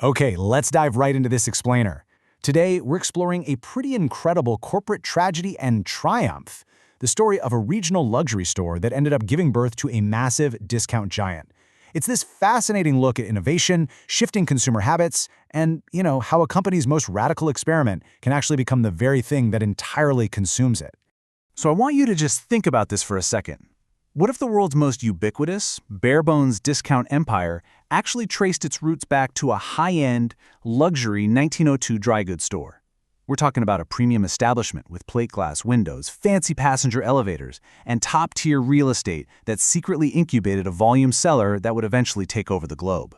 Okay, let's dive right into this explainer. Today, we're exploring a pretty incredible corporate tragedy and triumph, the story of a regional luxury store that ended up giving birth to a massive discount giant. It's this fascinating look at innovation, shifting consumer habits, and, how a company's most radical experiment can actually become the very thing that entirely consumes it. So I want you to just think about this for a second. What if the world's most ubiquitous, bare-bones discount empire actually traced its roots back to a high-end, luxury 1902 dry goods store? We're talking about a premium establishment with plate glass windows, fancy passenger elevators, and top-tier real estate that secretly incubated a volume seller that would eventually take over the globe.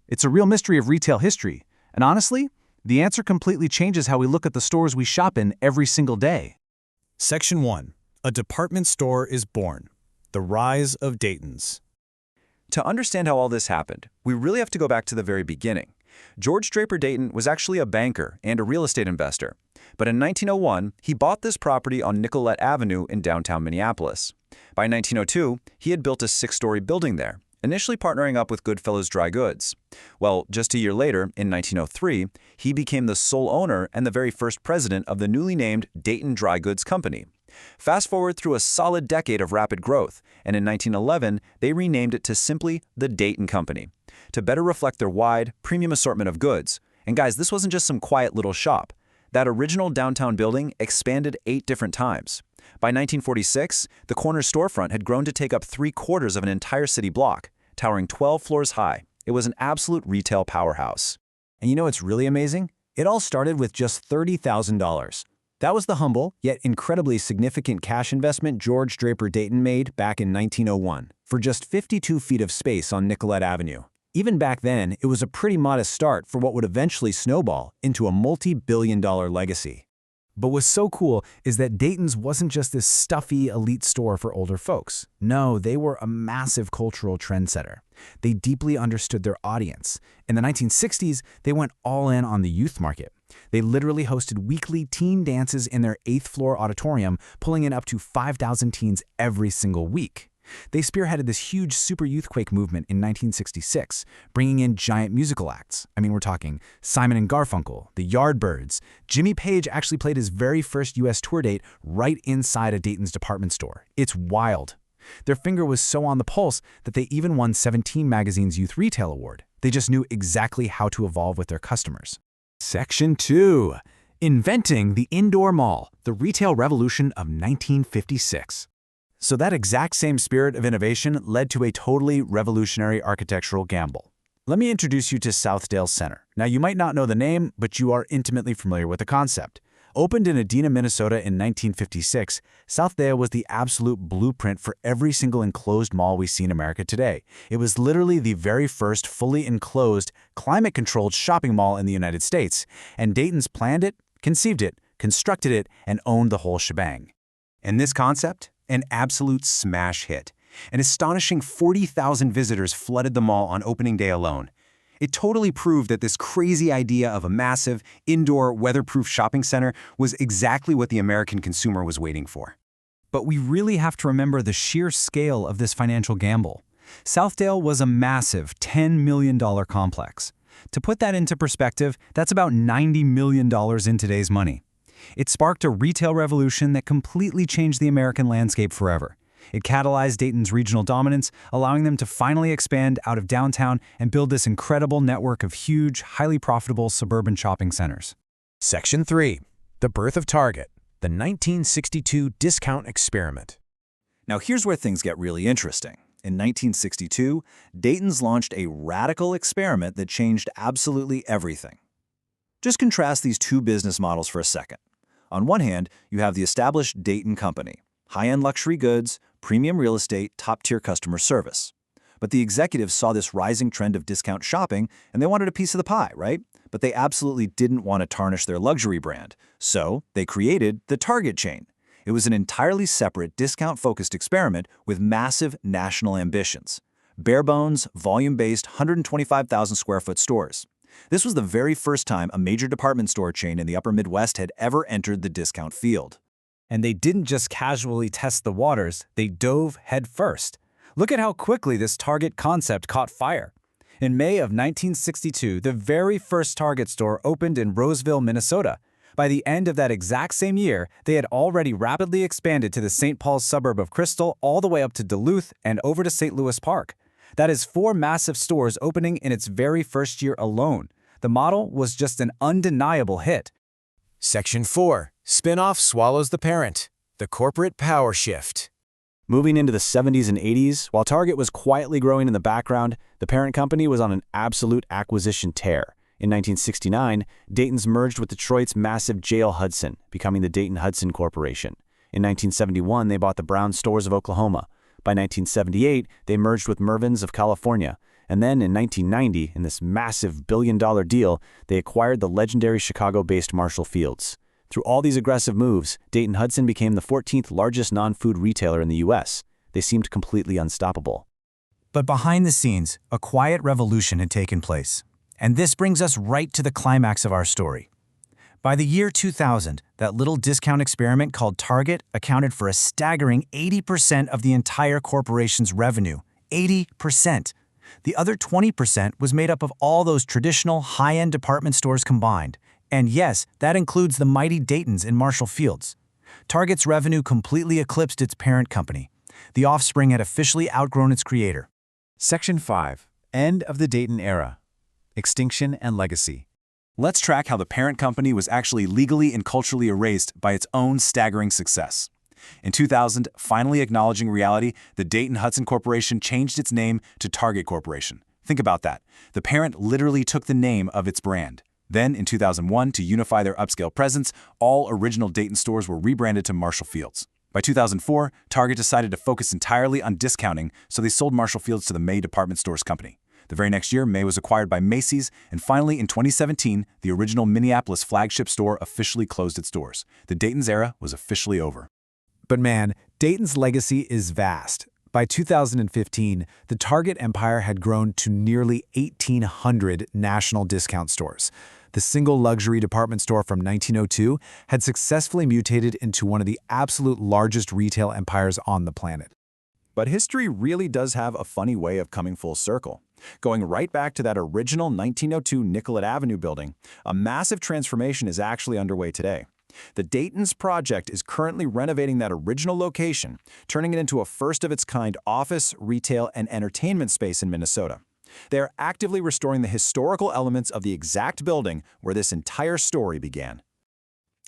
It's a real mystery of retail history, and honestly, the answer completely changes how we look at the stores we shop in every single day. Section 1. A department store is born. The rise of Dayton's. To understand how all this happened, we really have to go back to the very beginning. George Draper Dayton was actually a banker and a real estate investor. But in 1901, he bought this property on Nicollet Avenue in downtown Minneapolis. By 1902, he had built a 6-story building there, initially partnering up with Goodfellow's Dry Goods. Well, just a year later, in 1903, he became the sole owner and the very first president of the newly named Dayton Dry Goods Company. Fast forward through a solid decade of rapid growth, and in 1911, they renamed it to simply the Dayton Company, to better reflect their wide, premium assortment of goods. And guys, this wasn't just some quiet little shop. That original downtown building expanded 8 different times. By 1946, the corner storefront had grown to take up 3/4 of an entire city block, towering 12 floors high. It was an absolute retail powerhouse. And you know what's really amazing? It all started with just $30,000. That was the humble, yet incredibly significant cash investment George Draper Dayton made back in 1901 for just 52 feet of space on Nicollet Avenue. Even back then, it was a pretty modest start for what would eventually snowball into a multi-billion-dollar legacy. But what's so cool is that Dayton's wasn't just this stuffy elite store for older folks. No, they were a massive cultural trendsetter. They deeply understood their audience. In the 1960s, they went all in on the youth market. They literally hosted weekly teen dances in their 8th-floor auditorium, pulling in up to 5,000 teens every single week. They spearheaded this huge super youthquake movement in 1966, bringing in giant musical acts. I mean, we're talking Simon and Garfunkel, the Yardbirds. Jimmy Page actually played his very first U.S. tour date right inside a Dayton's department store. It's wild. Their finger was so on the pulse that they even won 17 Magazine's Youth Retail Award. They just knew exactly how to evolve with their customers. Section 2. Inventing the Indoor Mall, the Retail Revolution of 1956. So that exact same spirit of innovation led to a totally revolutionary architectural gamble. Let me introduce you to Southdale Center. Now, you might not know the name, but you are intimately familiar with the concept. Opened in Edina, Minnesota in 1956, Southdale was the absolute blueprint for every single enclosed mall we see in America today. It was literally the very first fully enclosed, climate-controlled shopping mall in the United States, and Dayton's planned it, conceived it, constructed it, and owned the whole shebang. And this concept? An absolute smash hit. An astonishing 40,000 visitors flooded the mall on opening day alone. It totally proved that this crazy idea of a massive, indoor, weatherproof shopping center was exactly what the American consumer was waiting for. But we really have to remember the sheer scale of this financial gamble. Southdale was a massive $10 million complex. To put that into perspective, that's about $90 million in today's money. It sparked a retail revolution that completely changed the American landscape forever. It catalyzed Dayton's regional dominance, allowing them to finally expand out of downtown and build this incredible network of huge, highly profitable suburban shopping centers. Section 3. The birth of Target, the 1962 discount experiment. Now here's where things get really interesting. In 1962, Dayton's launched a radical experiment that changed absolutely everything. Just contrast these two business models for a second. On one hand, you have the established Dayton Company, high-end luxury goods, premium real estate, top-tier customer service. But the executives saw this rising trend of discount shopping, and they wanted a piece of the pie, right? But they absolutely didn't want to tarnish their luxury brand. So they created the Target chain. It was an entirely separate, discount-focused experiment with massive national ambitions. Bare-bones, volume-based, 125,000 square foot stores. This was the very first time a major department store chain in the upper Midwest had ever entered the discount field. And they didn't just casually test the waters, they dove headfirst. Look at how quickly this Target concept caught fire. In May of 1962, the very first Target store opened in Roseville, Minnesota. By the end of that exact same year, they had already rapidly expanded to the St. Paul's suburb of Crystal all the way up to Duluth and over to St. Louis Park. That is 4 massive stores opening in its very first year alone. The model was just an undeniable hit. Section 4. Spin-off swallows the parent. The corporate power shift. Moving into the 70s and 80s, while Target was quietly growing in the background, the parent company was on an absolute acquisition tear. In 1969, Dayton's merged with Detroit's massive Dayton-Hudson, becoming the Dayton-Hudson Corporation. In 1971, they bought the Brown Stores of Oklahoma. By 1978, they merged with Mervyn's of California. And then in 1990, in this massive billion-dollar deal, they acquired the legendary Chicago-based Marshall Fields. Through all these aggressive moves, Dayton-Hudson became the 14th largest non-food retailer in the U.S. They seemed completely unstoppable. But behind the scenes, a quiet revolution had taken place. And this brings us right to the climax of our story. By the year 2000, that little discount experiment called Target accounted for a staggering 80% of the entire corporation's revenue. 80%. The other 20% was made up of all those traditional high-end department stores combined. And yes, that includes the mighty Dayton's in Marshall Fields. Target's revenue completely eclipsed its parent company. The offspring had officially outgrown its creator. Section 5. End of the Dayton Era. Extinction and Legacy. Let's track how the parent company was actually legally and culturally erased by its own staggering success. In 2000, finally acknowledging reality, the Dayton-Hudson Corporation changed its name to Target Corporation. Think about that. The parent literally took the name of its brand. Then, in 2001, to unify their upscale presence, all original Dayton stores were rebranded to Marshall Fields. By 2004, Target decided to focus entirely on discounting, so they sold Marshall Fields to the May Department Stores Company. The very next year, May was acquired by Macy's, and finally, in 2017, the original Minneapolis flagship store officially closed its doors. The Dayton's era was officially over. But man, Dayton's legacy is vast. By 2015, the Target empire had grown to nearly 1,800 national discount stores. The single luxury department store from 1902 had successfully mutated into one of the absolute largest retail empires on the planet. But history really does have a funny way of coming full circle. Going right back to that original 1902 Nicollet Avenue building, a massive transformation is actually underway today. The Dayton's project is currently renovating that original location, turning it into a first-of-its-kind office, retail, and entertainment space in Minnesota. They are actively restoring the historical elements of the exact building where this entire story began.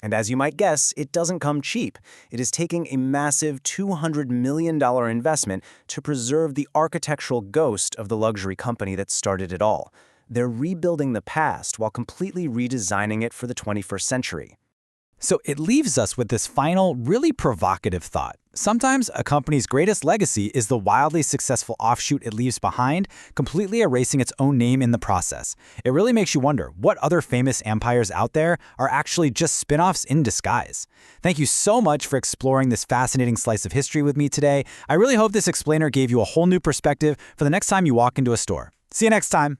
And as you might guess, it doesn't come cheap. It is taking a massive $200 million investment to preserve the architectural ghost of the luxury company that started it all. They're rebuilding the past while completely redesigning it for the 21st century. So it leaves us with this final, really provocative thought. Sometimes a company's greatest legacy is the wildly successful offshoot it leaves behind, completely erasing its own name in the process. It really makes you wonder what other famous empires out there are actually just spin-offs in disguise. Thank you so much for exploring this fascinating slice of history with me today. I really hope this explainer gave you a whole new perspective for the next time you walk into a store. See you next time.